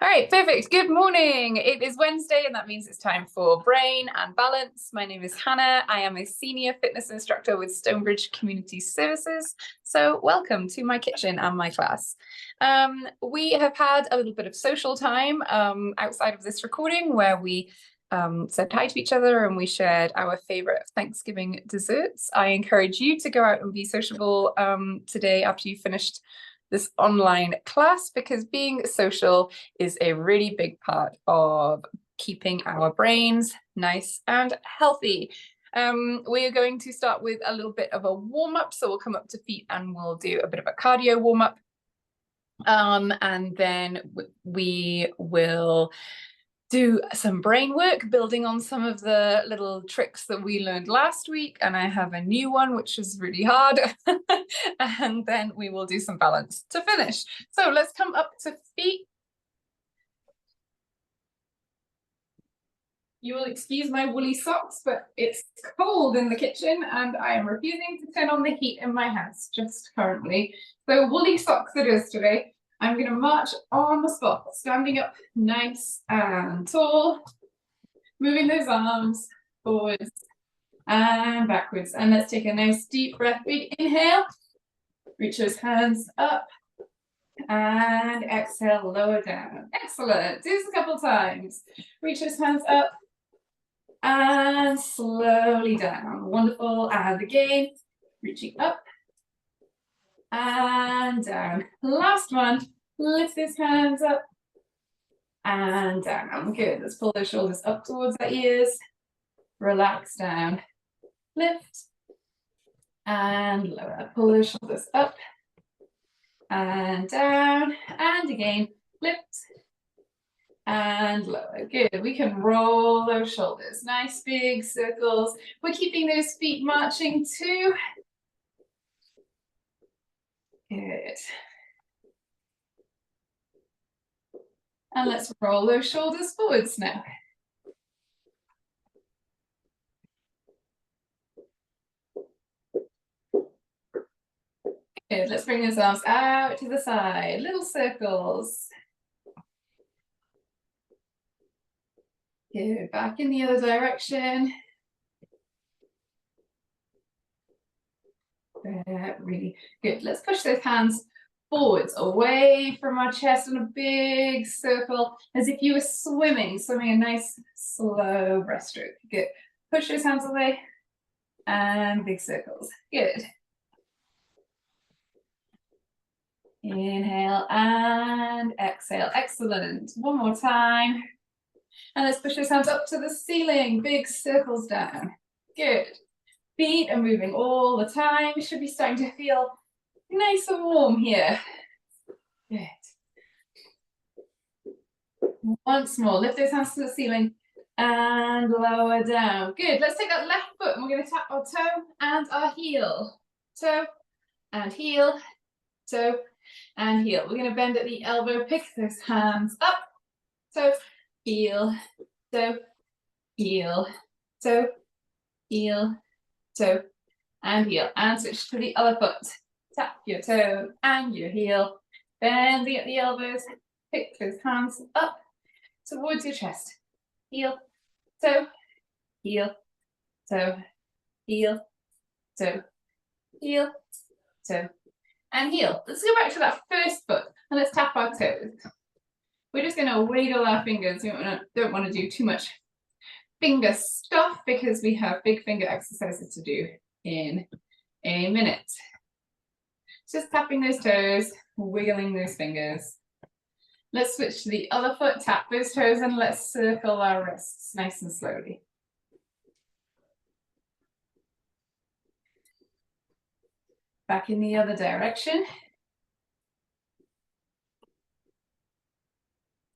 All right, perfect. Good morning. It is Wednesday, and that means it's time for Brain and Balance. My name is Hannah. I am a senior fitness instructor with Stonebridge Community Services. So welcome to my kitchen and my class. We have had a little bit of social time outside of this recording where we said hi to each other and we shared our favorite Thanksgiving desserts. I encourage you to go out and be sociable today after you finished this online class, because being social is a really big part of keeping our brains nice and healthy. We are going to start with a little bit of a warm-up. So we'll come up to feet and we'll do a bit of a cardio warm-up. And then we will do some brain work, building on some of the little tricks that we learned last week. And I have a new one, which is really hard. And then we will do some balance to finish. So let's come up to feet. You will excuse my woolly socks, but it's cold in the kitchen and I am refusing to turn on the heat in my house just currently. So woolly socks it is today. I'm going to march on the spot, standing up nice and tall, moving those arms forwards and backwards. And let's take a nice deep breath. Big inhale, reach those hands up and exhale, lower down. Excellent. Do this a couple times. Reach those hands up and slowly down. Wonderful. And again, reaching up and down. Last one. Lift those hands up and down. Good. Let's pull those shoulders up towards our ears. Relax down. Lift and lower. Pull those shoulders up and down. And again, lift and lower. Good. We can roll those shoulders. Nice big circles. We're keeping those feet marching too. Good. And let's roll those shoulders forwards now. Good. Let's bring those arms out to the side. Little circles. Good. Back in the other direction. Really good. Let's push those hands forwards, away from our chest in a big circle, as if you were swimming a nice slow breaststroke. Good. Push those hands away and big circles. Good. Inhale and exhale. Excellent. One more time. And let's push those hands up to the ceiling. Big circles down. Good. Feet are moving all the time. You should be starting to feel nice and warm here. Good. Once more, lift those hands to the ceiling and lower down. Good. Let's take that left foot and we're going to tap our toe and our heel. Toe and heel, toe and heel. We're going to bend at the elbow, pick those hands up. Toe, heel, toe, heel, toe, heel, toe, and heel. And switch to the other foot. Tap your toe and your heel, bending at the elbows, pick those hands up towards your chest. Heel, toe, heel, toe, heel, toe, heel, toe, and heel. Let's go back to that first foot and let's tap our toes. We're just going to wiggle our fingers. We don't want to do too much finger stuff because we have big finger exercises to do in a minute. Just tapping those toes, wiggling those fingers. Let's switch to the other foot, tap those toes, and let's circle our wrists nice and slowly. Back in the other direction.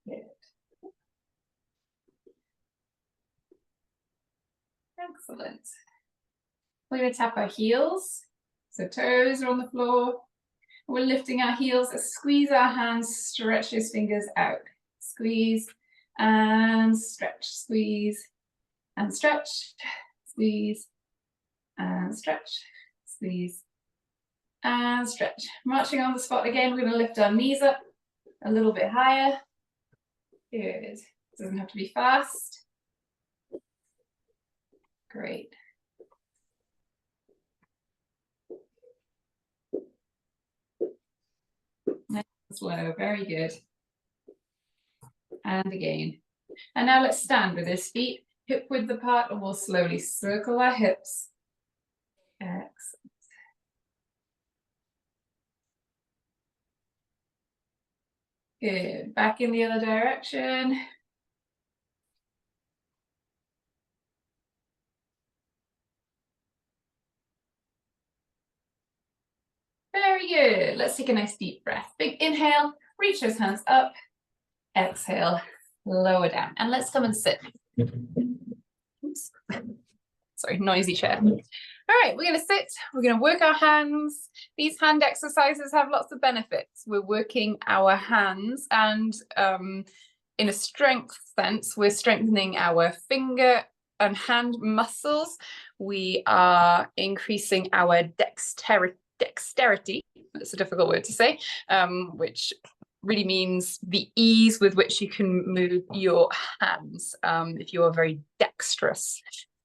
Good. Excellent. We're going to tap our heels. So toes are on the floor. We're lifting our heels, squeeze our hands, stretch those fingers out. Squeeze and stretch, squeeze and stretch, squeeze and stretch, squeeze and stretch. Marching on the spot again, we're going to lift our knees up a little bit higher. Good. Doesn't have to be fast. Great. Nice and slow, very good. And again. And now let's stand with his feet hip width apart, and we'll slowly circle our hips. Excellent. Good. Back in the other direction. Very good. Let's take a nice deep breath. Big inhale, reach those hands up. Exhale, lower down. And let's come and sit. Oops. Sorry, noisy chair. All right, we're going to sit. We're going to work our hands. These hand exercises have lots of benefits. We're working our hands, and in a strength sense, we're strengthening our finger and hand muscles. We are increasing our dexterity. That's a difficult word to say, which really means the ease with which you can move your hands. If you are very dexterous,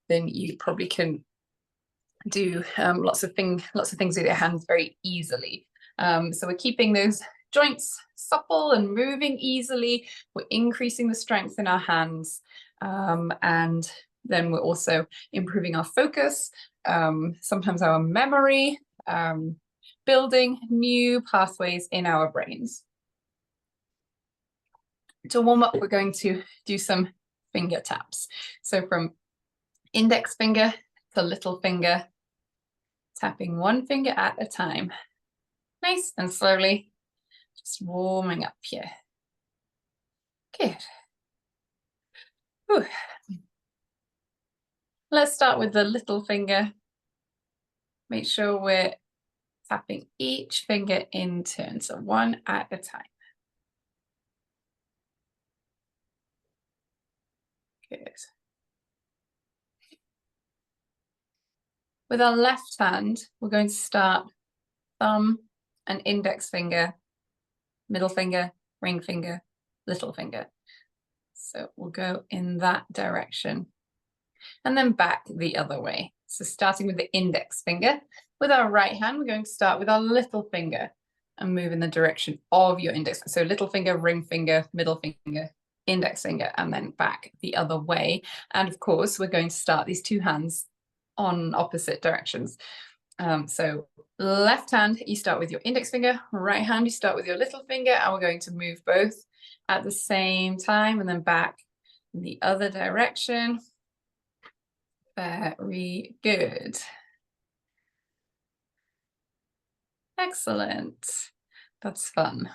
then you probably can do lots of things with your hands very easily. So we're keeping those joints supple and moving easily. We're increasing the strength in our hands, and then we're also improving our focus, sometimes our memory, building new pathways in our brains. To warm up, we're going to do some finger taps. So from index finger to little finger, tapping one finger at a time. Nice and slowly, just warming up here. Good. Whew. Let's start with the little finger. Make sure we're tapping each finger in turn, so one at a time. Good. With our left hand, we're going to start thumb and index finger, middle finger, ring finger, little finger. So we'll go in that direction and then back the other way. So starting with the index finger, with our right hand, we're going to start with our little finger and move in the direction of your index. So little finger, ring finger, middle finger, index finger, and then back the other way. And of course, we're going to start these two hands on opposite directions. So left hand, you start with your index finger, right hand, you start with your little finger, and we're going to move both at the same time and then back in the other direction. Very good. Excellent. That's fun.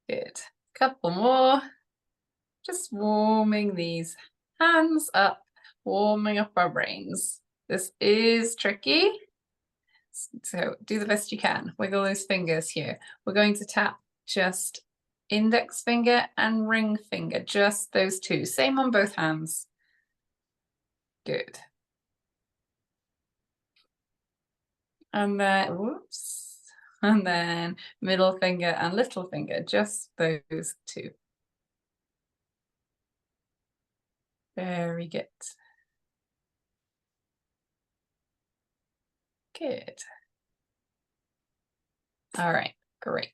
Good. Couple more. Just warming these hands up, warming up our brains. This is tricky, so do the best you can. Wiggle those fingers here. We're going to tap just index finger and ring finger, just those two. Same on both hands. Good. And then, whoops. And then middle finger and little finger, just those two. Very good. Good. All right, great.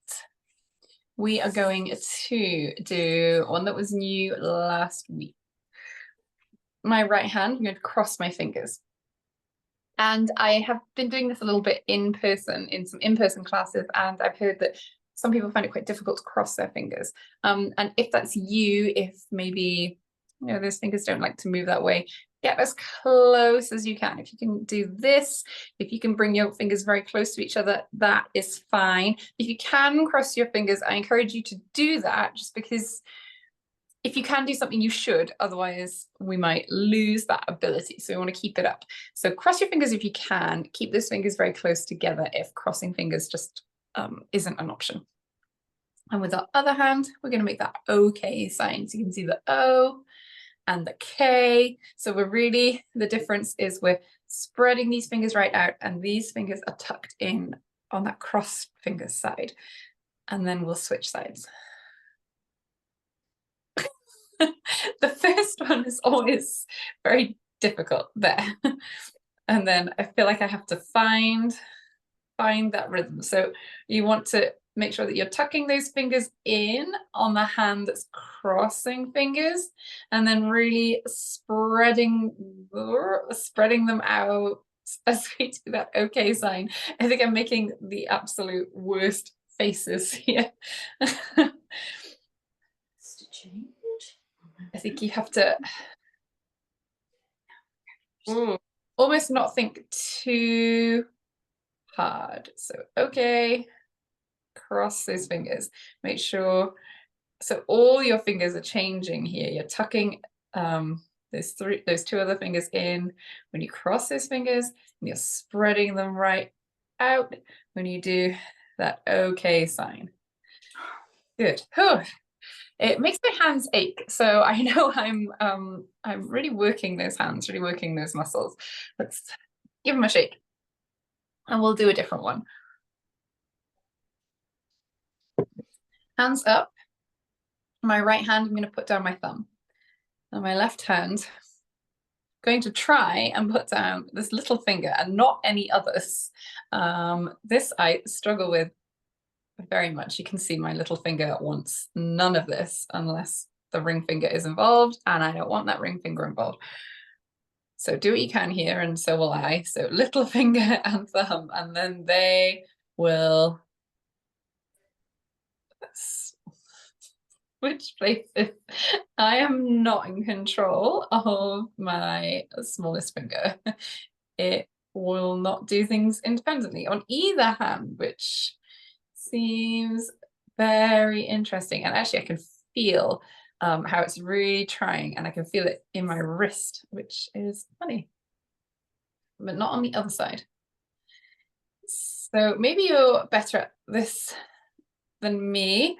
We are going to do one that was new last week. My right hand, I'm going to cross my fingers. And I have been doing this a little bit in person, in some in-person classes, and I've heard that some people find it quite difficult to cross their fingers. And if that's you, if maybe those fingers don't like to move that way, get as close as you can. If you can do this, if you can bring your fingers very close to each other, that is fine. If you can cross your fingers, I encourage you to do that, just because if you can do something, you should. Otherwise, we might lose that ability. So we want to keep it up. So cross your fingers if you can. Keep those fingers very close together if crossing fingers just isn't an option. And with our other hand, we're going to make that OK sign. So you can see the O and the K. So we're really, the difference is we're spreading these fingers right out, and these fingers are tucked in on that cross finger side. and then we'll switch sides. The first one is always very difficult there. And then I feel like I have to find that rhythm. So you want to make sure that you're tucking those fingers in on the hand that's crossing fingers, and then really spreading them out as we do that okay sign. I think I'm making the absolute worst faces here. I think you have to almost not think too hard. So okay, cross those fingers, make sure, so all your fingers are changing here. You're tucking those two other fingers in when you cross those fingers, and you're spreading them right out when you do that okay sign. Good. It makes my hands ache, so I know I'm really working those hands, really working those muscles. Let's give them a shake, and we'll do a different one. Hands up. My right hand, I'm going to put down my thumb. And my left hand, I'm going to try and put down this little finger and not any others. This I struggle with very much. You can see my little finger wants none of this unless the ring finger is involved, and I don't want that ring finger involved. So do what you can here, and so will I. So little finger and thumb, and then they will switch places. I am not in control of my smallest finger. It will not do things independently on either hand, which seems very interesting. And actually I can feel how it's really trying, and I can feel it in my wrist, which is funny, but not on the other side. So maybe you're better at this than me.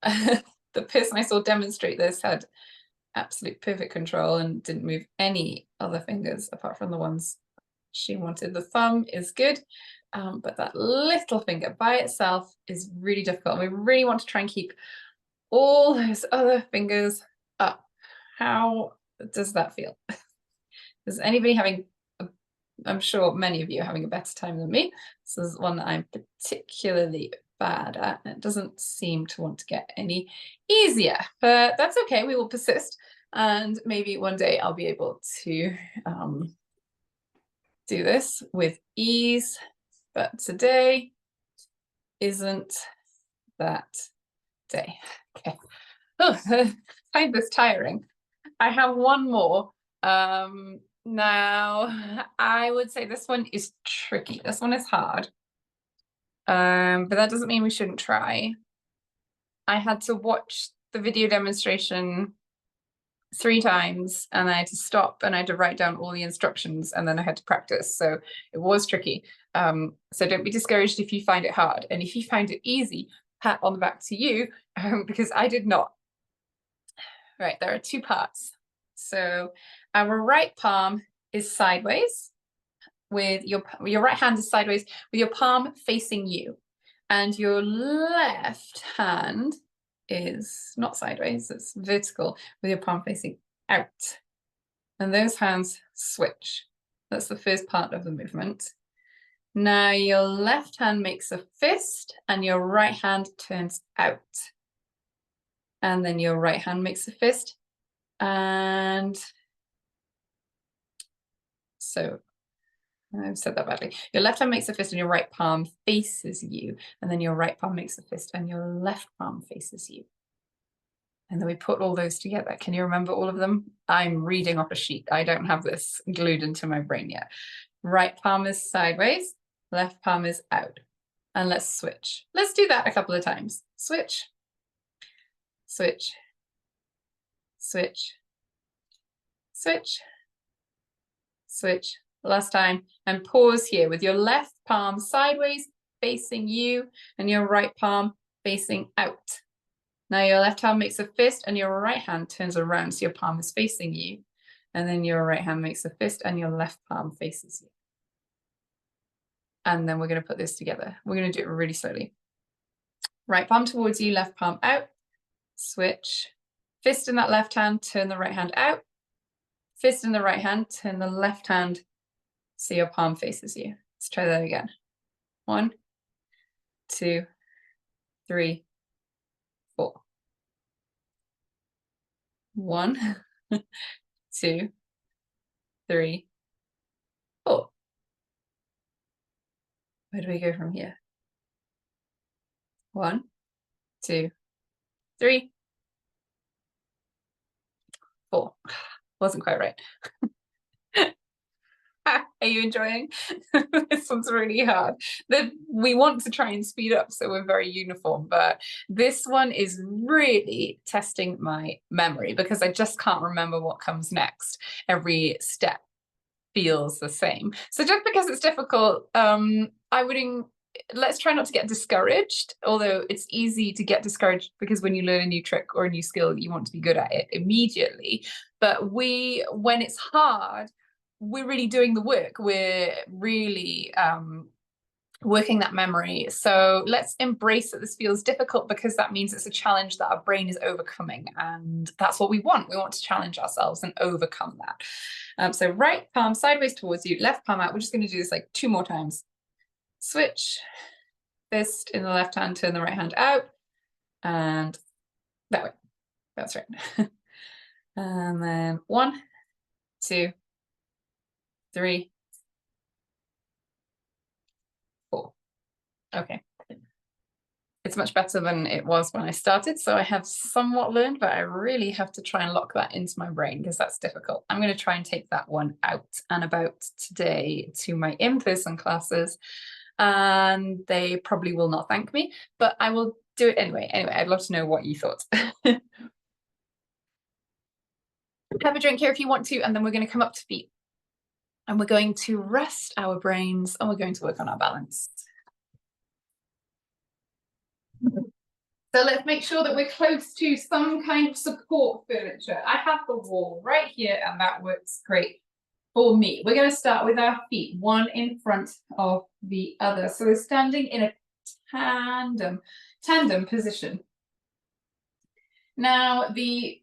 The person I saw demonstrate this had absolute perfect control and didn't move any other fingers apart from the ones she wanted. The thumb is good, but that little finger by itself is really difficult. We really want to try and keep all those other fingers up. How does that feel? Is anybody having, I'm sure many of you are having a better time than me. This is one that I'm particularly bad at, and it doesn't seem to want to get any easier, but that's okay. We will persist, and maybe one day I'll be able to do this with ease, but today isn't that day. Okay. Oh, I find this tiring. I have one more. Now I would say this one is tricky. This one is hard. But that doesn't mean we shouldn't try. I had to watch the video demonstration 3 times, and I had to stop and I had to write down all the instructions, and then I had to practice. So it was tricky. So don't be discouraged if you find it hard. And if you find it easy, pat on the back to you, because I did not. Right, there are 2 parts. So our right palm is sideways, with your right hand is sideways with your palm facing you, and your left hand is not sideways, it's vertical with your palm facing out, and those hands switch. That's the first part of the movement. Now your left hand makes a fist and your right hand turns out, and then your right hand makes a fist, and so I've said that badly. Your left hand makes a fist and your right palm faces you, and then your right palm makes a fist and your left palm faces you. And then we put all those together. Can you remember all of them? I'm reading off a sheet. I don't have this glued into my brain yet. Right palm is sideways, left palm is out. And let's switch. Let's do that a couple of times. Switch, switch, switch, switch, switch. Last time, and pause here with your left palm sideways facing you and your right palm facing out. Now your left hand makes a fist and your right hand turns around, so your palm is facing you, and then your right hand makes a fist and your left palm faces you. And then we're going to put this together. We're going to do it really slowly. Right palm towards you, left palm out. Switch. Fist in that left hand, turn the right hand out. Fist in the right hand, turn the left hand so your palm faces you. Let's try that again. 1, 2, 3, 4. 1, 2, 3, 4. Where do we go from here? 1, 2, 3, 4. Wasn't quite right. Are you enjoying? This one's really hard. We want to try and speed up so we're very uniform, but this one is really testing my memory because I just can't remember what comes next. Every step feels the same. So just because it's difficult, let's try not to get discouraged, although it's easy to get discouraged because when you learn a new trick or a new skill, you want to be good at it immediately. But when it's hard, we're really doing the work. We're really working that memory. So let's embrace that this feels difficult because that means it's a challenge that our brain is overcoming. And that's what we want. We want to challenge ourselves and overcome that. So right palm sideways towards you, left palm out. We're just going to do this like 2 more times. Switch. Fist in the left hand, turn the right hand out. And that way. That's right. And then 1, 2, 3, 4. Okay. It's much better than it was when I started, so I have somewhat learned, but I really have to try and lock that into my brain because that's difficult. I'm going to try and take that one out and about today to my in-person classes, and they probably will not thank me, but I will do it anyway. Anyway, I'd love to know what you thought. Have a drink here if you want to, and then we're going to come up to feet. And we're going to rest our brains, and we're going to work on our balance. So let's make sure that we're close to some kind of support furniture. I have the wall right here, and that works great for me. We're going to start with our feet, one in front of the other. So we're standing in a tandem position. Now the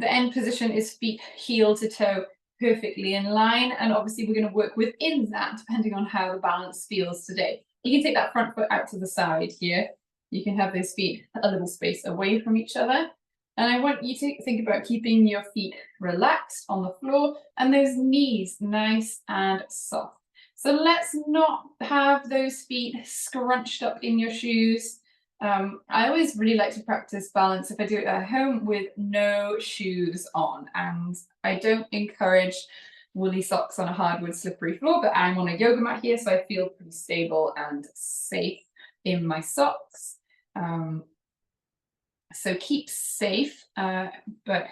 end position is feet heel to toe, perfectly in line, and obviously we're going to work within that depending on how the balance feels today. You can take that front foot out to the side here. You can have those feet a little space away from each other. And I want you to think about keeping your feet relaxed on the floor and those knees nice and soft. So let's not have those feet scrunched up in your shoes. I always really like to practice balance if I do it at home with no shoes on, and I don't encourage woolly socks on a hardwood slippery floor, but I'm on a yoga mat here, so I feel pretty stable and safe in my socks. So keep safe, but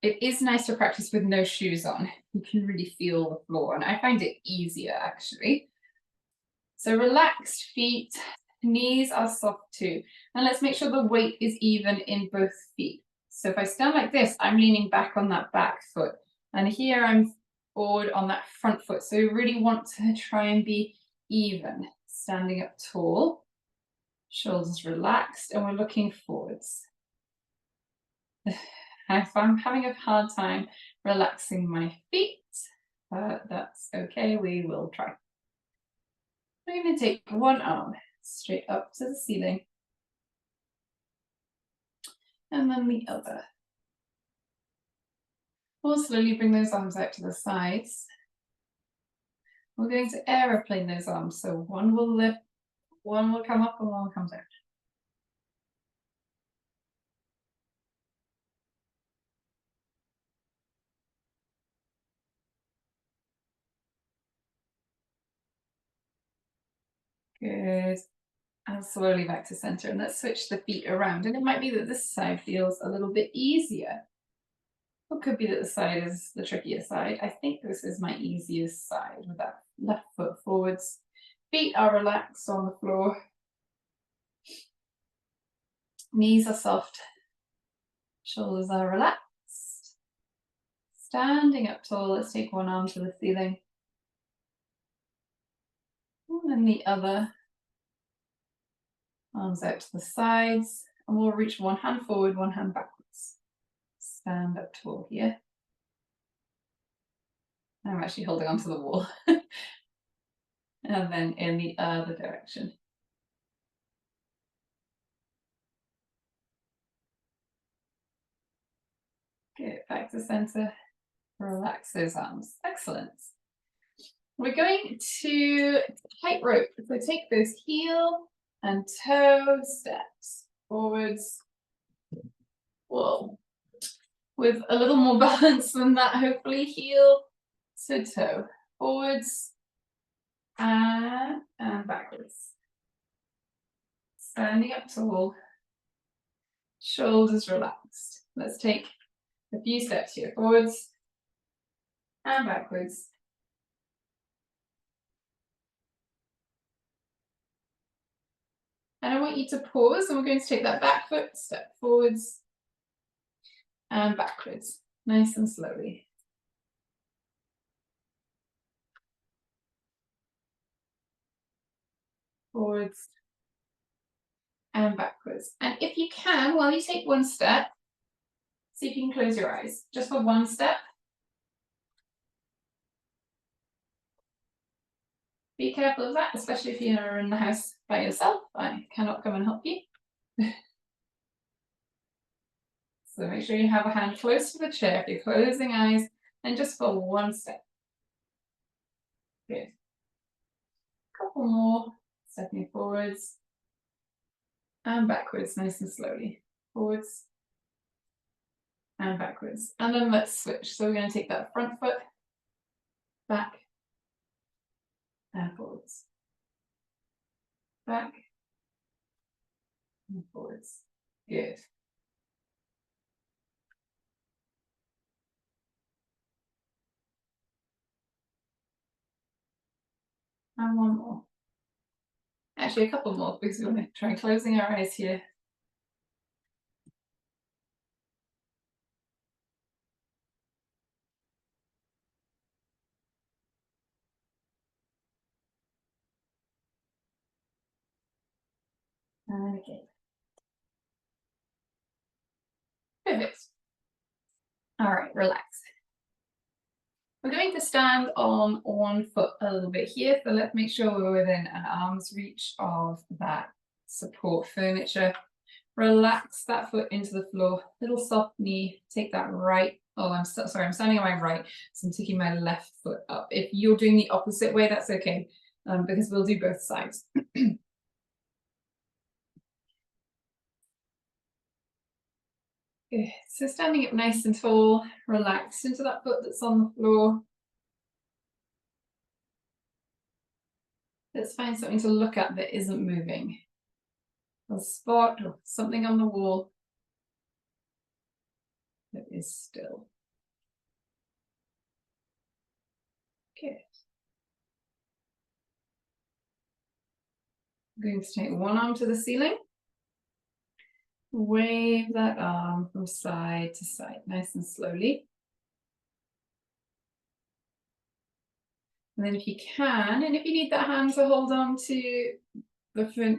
it is nice to practice with no shoes on. You can really feel the floor, and I find it easier actually. So relaxed feet. Knees are soft too. And let's make sure the weight is even in both feet. So if I stand like this, I'm leaning back on that back foot. And here I'm forward on that front foot. So we really want to try and be even. Standing up tall, shoulders relaxed, and we're looking forwards. If I'm having a hard time relaxing my feet, that's okay, we will try. I'm going to take one arm straight up to the ceiling, and then the other. We'll slowly bring those arms out to the sides. We're going to aeroplane those arms, so one will lift, one will come up, and one comes out. Good. And slowly back to center, and let's switch the feet around. And it might be that this side feels a little bit easier. It could be that the side is the trickier side. I think this is my easiest side with that left foot forwards. Feet are relaxed on the floor. Knees are soft. Shoulders are relaxed. Standing up tall, let's take one arm to the ceiling. And then the other. Arms out to the sides, and we'll reach one hand forward, one hand backwards. Stand up tall here. I'm actually holding onto the wall. And then in the other direction. Good, back to center. Relax those arms. Excellent. We're going to tightrope. So take those heel and toe steps forwards. Whoa. With a little more balance than that, hopefully. Heel to toe. Forwards and backwards. Standing up tall. Shoulders relaxed. Let's take a few steps here. Forwards and backwards. And I want you to pause, and we're going to take that back foot, step forwards and backwards, nice and slowly. Forwards and backwards. And if you can, while you take one step, see if you can close your eyes, just for one step. Be careful of that, especially if you're in the house by yourself. I cannot come and help you. So make sure you have a hand close to the chair if you're closing eyes, and just for one step. Good. Couple more, stepping forwards and backwards, nice and slowly. Forwards and backwards. And then let's switch. So we're going to take that front foot back and forwards. Back and forwards. Good. And one more. Actually, a couple more, because we're going to try closing our eyes here. And again. Perfect. All right, relax. We're going to stand on one foot a little bit here, so let's make sure we're within an arm's reach of that support furniture. Relax that foot into the floor, little soft knee, take that right, I'm standing on my right, so I'm taking my left foot up. If you're doing the opposite way, that's okay, because we'll do both sides. Good. So standing up nice and tall, relax into that foot that's on the floor. Let's find something to look at that isn't moving. A spot or something on the wall that is still. Good. I'm going to take one arm to the ceiling. Wave that arm from side to side, nice and slowly. And then if you can, and if you need that hand to hold on to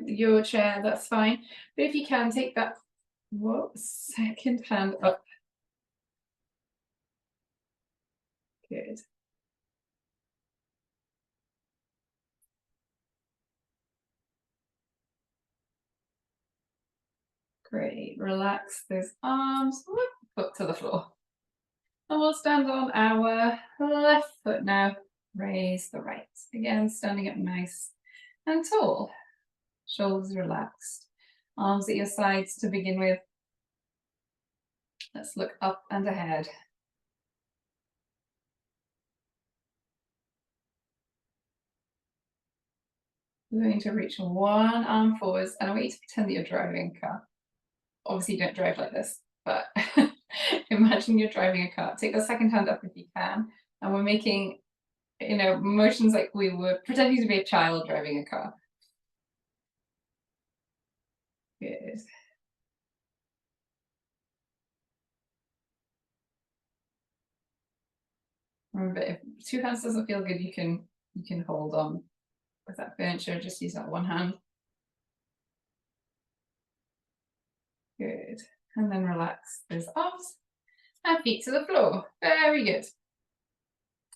your chair, that's fine. But if you can, take that second hand up. Good. Great. Relax those arms. Foot to the floor. And we'll stand on our left foot now. Raise the right. Again, standing up nice and tall. Shoulders relaxed. Arms at your sides to begin with. Let's look up and ahead. We're going to reach one arm forwards, and I want you to pretend that you're driving a car. Obviously, you don't drive like this, but imagine you're driving a car. Take the second hand up if you can, and we're making, motions like we were pretending to be a child driving a car. Good. Remember, if two hands doesn't feel good, you can hold on with that furniture. Just use that one hand. Good. And then relax those arms and feet to the floor. Very good.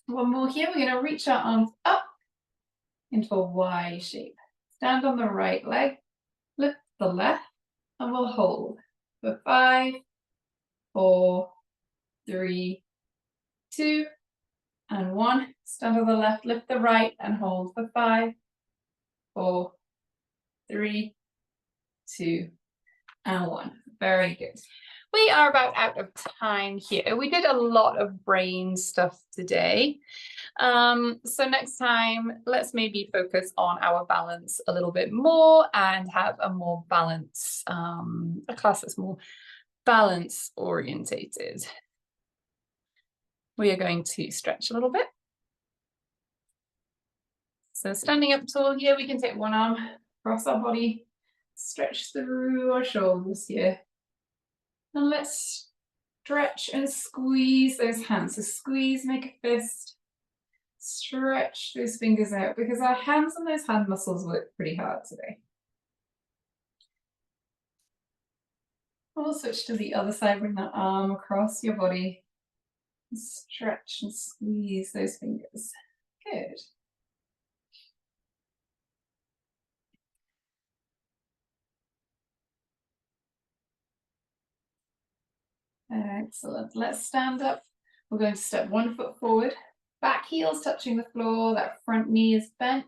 One more here. We're going to reach our arms up into a Y shape. Stand on the right leg, lift the left, and we'll hold for 5, 4, 3, 2, and 1. Stand on the left, lift the right, and hold for 5, 4, 3, 2, and 1. Very good. We are about out of time here. We did a lot of brain stuff today. So next time, let's maybe focus on our balance a little bit more and have a more balance, a class that's more balance orientated. We are going to stretch a little bit. So standing up tall here, we can take one arm across our body, stretch through our shoulders here. And let's stretch and squeeze those hands. So squeeze, make a fist. Stretch those fingers out because our hands and those hand muscles work pretty hard today. We'll switch to the other side, bring that arm across your body. Stretch and squeeze those fingers. Good. Excellent. Let's stand up. We're going to step 1 foot forward. Back heels touching the floor. That front knee is bent.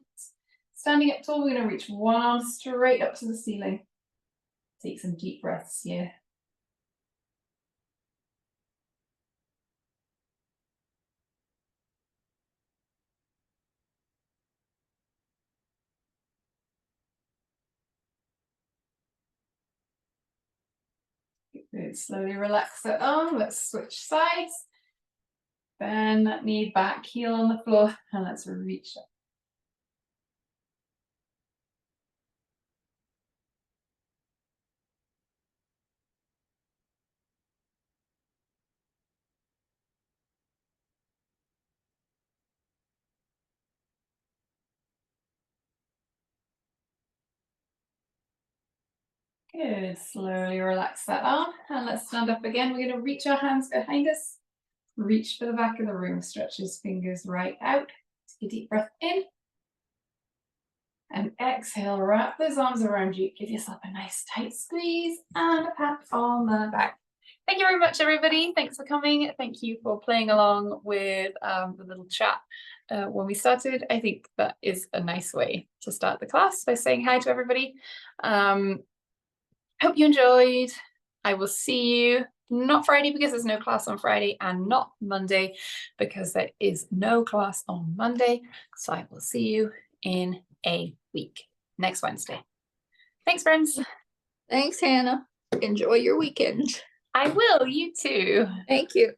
Standing up tall, we're going to reach one arm straight up to the ceiling. Take some deep breaths here. Good. Slowly relax that arm. Let's switch sides. Bend that knee back, heel on the floor, and let's reach up. Good. Slowly relax that arm, and let's stand up again. We're going to reach our hands behind us. Reach for the back of the room. Stretch his fingers right out. Take a deep breath in. And exhale, wrap those arms around you. Give yourself a nice tight squeeze and a pat on the back. Thank you very much, everybody. Thanks for coming. Thank you for playing along with the little chat when we started. I think that is a nice way to start the class by saying hi to everybody. Hope you enjoyed. I will see you not Friday because there's no class on Friday, and not Monday because there is no class on Monday. So I will see you in a week, next Wednesday. Thanks, friends. Thanks, Hannah. Enjoy your weekend. I will. You too. Thank you.